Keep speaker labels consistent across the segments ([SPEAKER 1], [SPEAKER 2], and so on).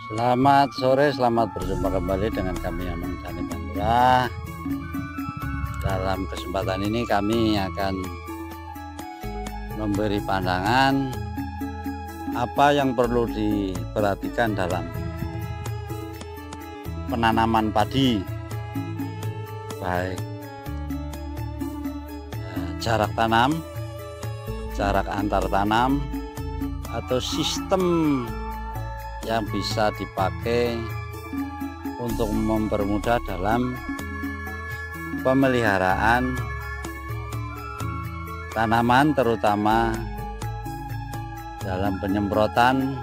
[SPEAKER 1] Selamat sore, selamat berjumpa kembali dengan kami Amang Tani Bandura. Dalam kesempatan ini kami akan memberi pandangan apa yang perlu diperhatikan dalam penanaman padi, baik jarak tanam, jarak antar tanam, atau sistem yang bisa dipakai untuk mempermudah dalam pemeliharaan tanaman, terutama dalam penyemprotan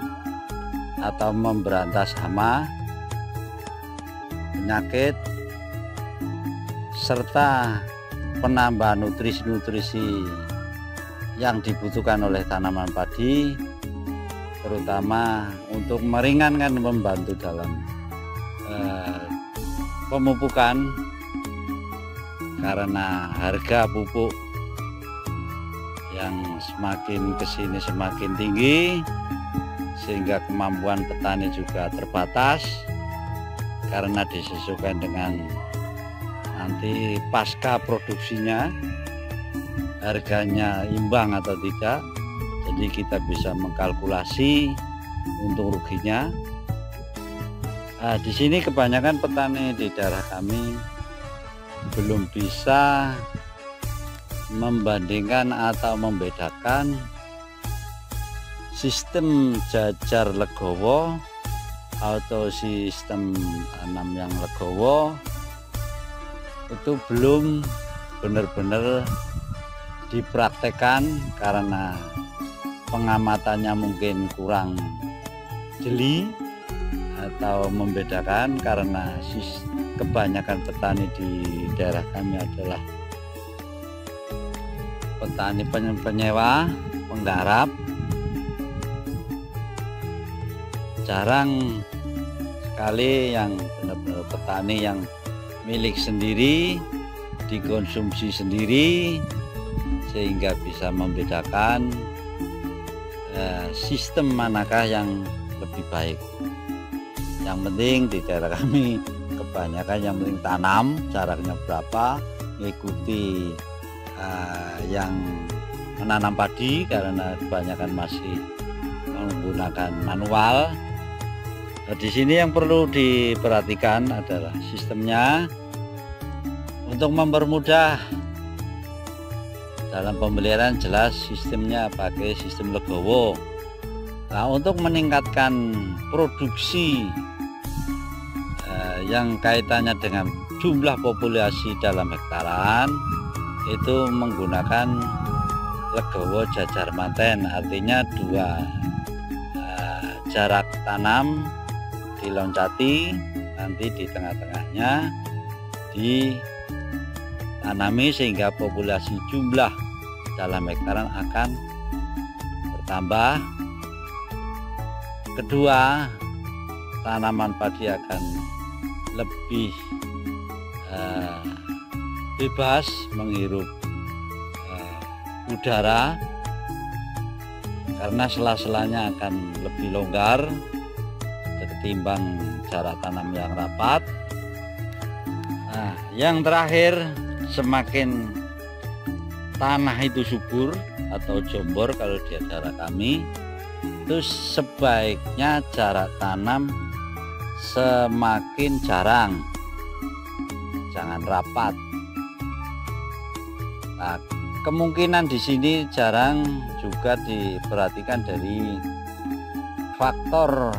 [SPEAKER 1] atau memberantas hama, penyakit, serta penambahan nutrisi-nutrisi yang dibutuhkan oleh tanaman padi, terutama untuk meringankan, membantu dalam pemupukan, karena harga pupuk yang semakin kesini semakin tinggi, sehingga kemampuan petani juga terbatas karena disesuaikan dengan nanti pasca produksinya harganya imbang atau tidak. Jadi kita bisa mengkalkulasi untung ruginya. Di sini kebanyakan petani di daerah kami belum bisa membandingkan atau membedakan sistem jajar legowo atau sistem tanam yang legowo. Itu belum benar-benar dipraktekkan karena pengamatannya mungkin kurang jeli, atau membedakan karena kebanyakan petani di daerah kami adalah petani penyewa, penggarap. Jarang sekali yang benar-benar petani yang milik sendiri, dikonsumsi sendiri, sehingga bisa membedakan sistem manakah yang lebih baik. Yang penting di daerah kami kebanyakan yang penting tanam, jaraknya berapa, mengikuti yang menanam padi karena kebanyakan masih menggunakan manual. Nah, di sini yang perlu diperhatikan adalah sistemnya untuk mempermudah dalam pemeliharaan. Jelas sistemnya pakai sistem legowo. Nah, untuk meningkatkan produksi yang kaitannya dengan jumlah populasi dalam hektaran, itu menggunakan legowo jajar manten, artinya dua jarak tanam diloncati, nanti di tengah-tengahnya ditanami sehingga populasi jumlah dalam hektaran akan bertambah. Kedua, tanaman padi akan lebih bebas menghirup udara karena sela-selanya akan lebih longgar ketimbang jarak tanam yang rapat. Nah, yang terakhir, semakin tanah itu subur atau jombor kalau di daerah kami, itu sebaiknya jarak tanam semakin jarang, jangan rapat. Nah, kemungkinan di sini jarang juga diperhatikan dari faktor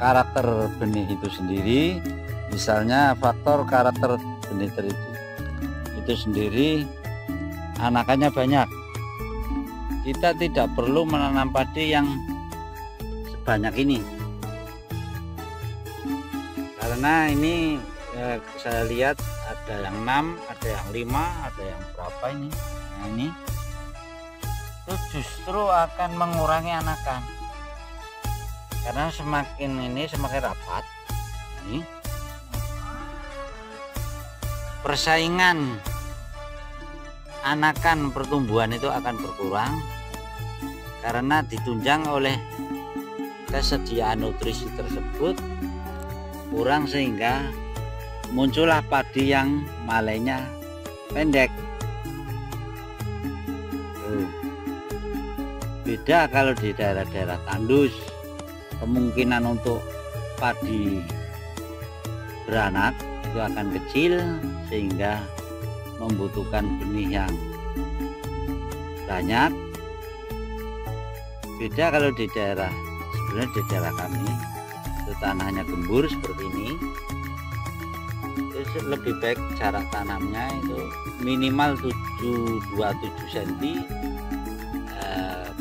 [SPEAKER 1] karakter benih itu sendiri. Misalnya faktor karakter benih itu sendiri, anakannya banyak. Kita tidak perlu menanam padi yang sebanyak ini, karena ini saya lihat ada yang 6, ada yang 5, ada yang berapa ini. Nah, ini itu justru akan mengurangi anakan, karena semakin ini semakin rapat ini, persaingan anakan pertumbuhan itu akan berkurang karena ditunjang oleh kesediaan nutrisi tersebut kurang sehingga muncullah padi yang malainya pendek. Beda kalau di daerah-daerah tandus, kemungkinan untuk padi beranak itu akan kecil sehingga membutuhkan benih yang banyak. Beda kalau di daerah, sebenarnya di daerah kami itu tanahnya gembur seperti ini, itu lebih baik jarak tanamnya itu minimal 27 cm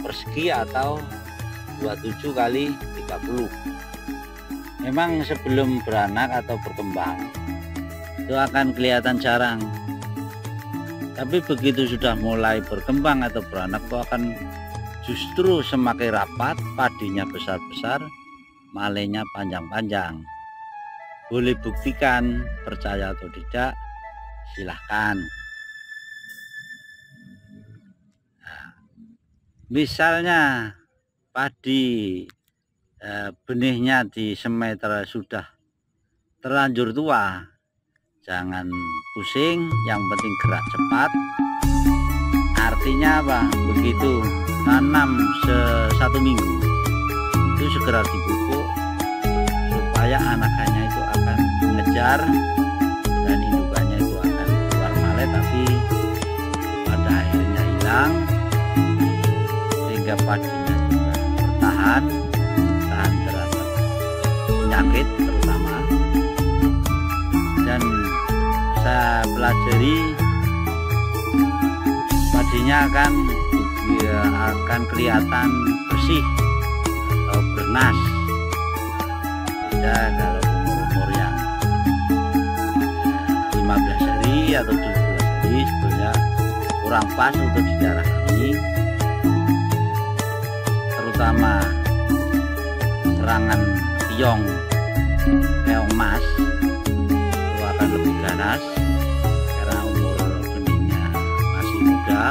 [SPEAKER 1] persegi atau 27 kali 30. Memang sebelum beranak atau berkembang itu akan kelihatan jarang, tapi begitu sudah mulai berkembang atau beranak itu akan justru semakin rapat, padinya besar-besar, malainya panjang-panjang. Boleh buktikan, percaya atau tidak silahkan. Nah, misalnya padi benihnya di semai sudah terlanjur tua, jangan pusing, yang penting gerak cepat. Artinya apa? Begitu tanam 1 minggu itu segera dipupuk supaya anakannya itu akan mengejar dan indukannya itu akan keluar malai, tapi pada akhirnya hilang sehingga padinya juga bertahan terhadap penyakit terutama. Dan saya pelajari padinya akan kelihatan bersih atau bernas. Beda kalau umur yang 15 hari atau 17 hari sebenarnya kurang pas untuk di daerah kami, terutama serangan keong mas itu akan lebih ganas karena umur benihnya masih muda.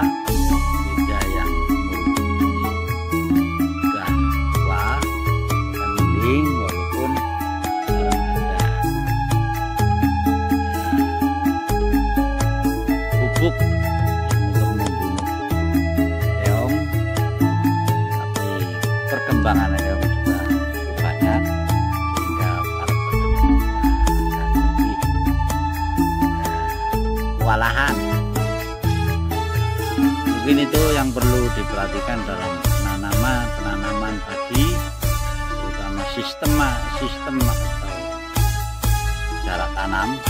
[SPEAKER 1] Beda yang umur sudah tua akan mending, walaupun ada pupuk untuk membunuh keong, tapi perkembangan keong juga banyak sehingga para petani akan lebih kewalahan. Mungkin itu yang perlu diperhatikan dalam penanaman padi, terutama sistem atau jarak tanam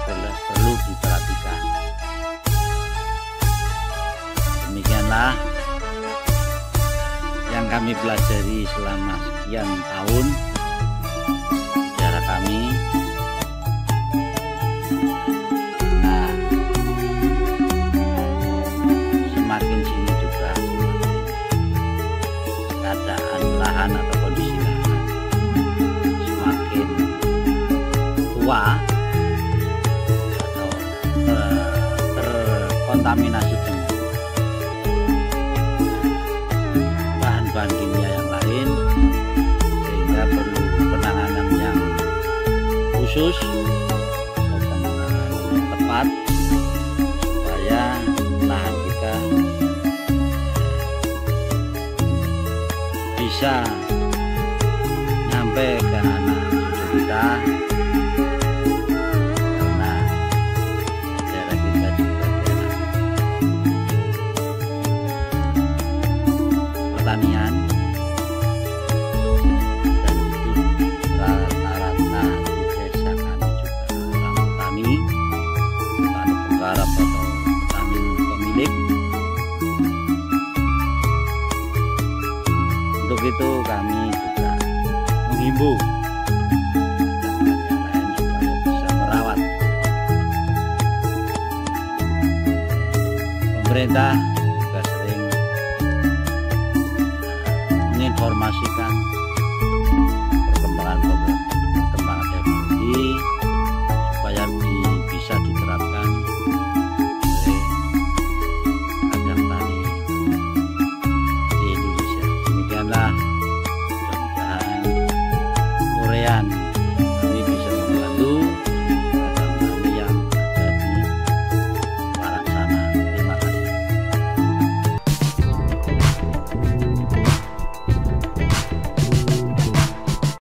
[SPEAKER 1] perlu diperhatikan. Demikianlah yang kami pelajari selama sekian tahun di daerah kami. Nah, semakin sini juga keadaan lahan atau kondisi lahan semakin tua atau terkontaminasi dengan bahan-bahan kimia yang lain, sehingga perlu penanganan yang khusus atau penanganan yang tepat supaya lahan kita bisa nyampe ke anak cucu kita, karena daerah kita juga daerah pertanian dan hidup rata-rata di desa kami juga orang petani penggarap atau petani pemilik. Untuk itu kami juga menghimbau yang lain supaya bisa merawat. Pemerintah juga sering menginformasikan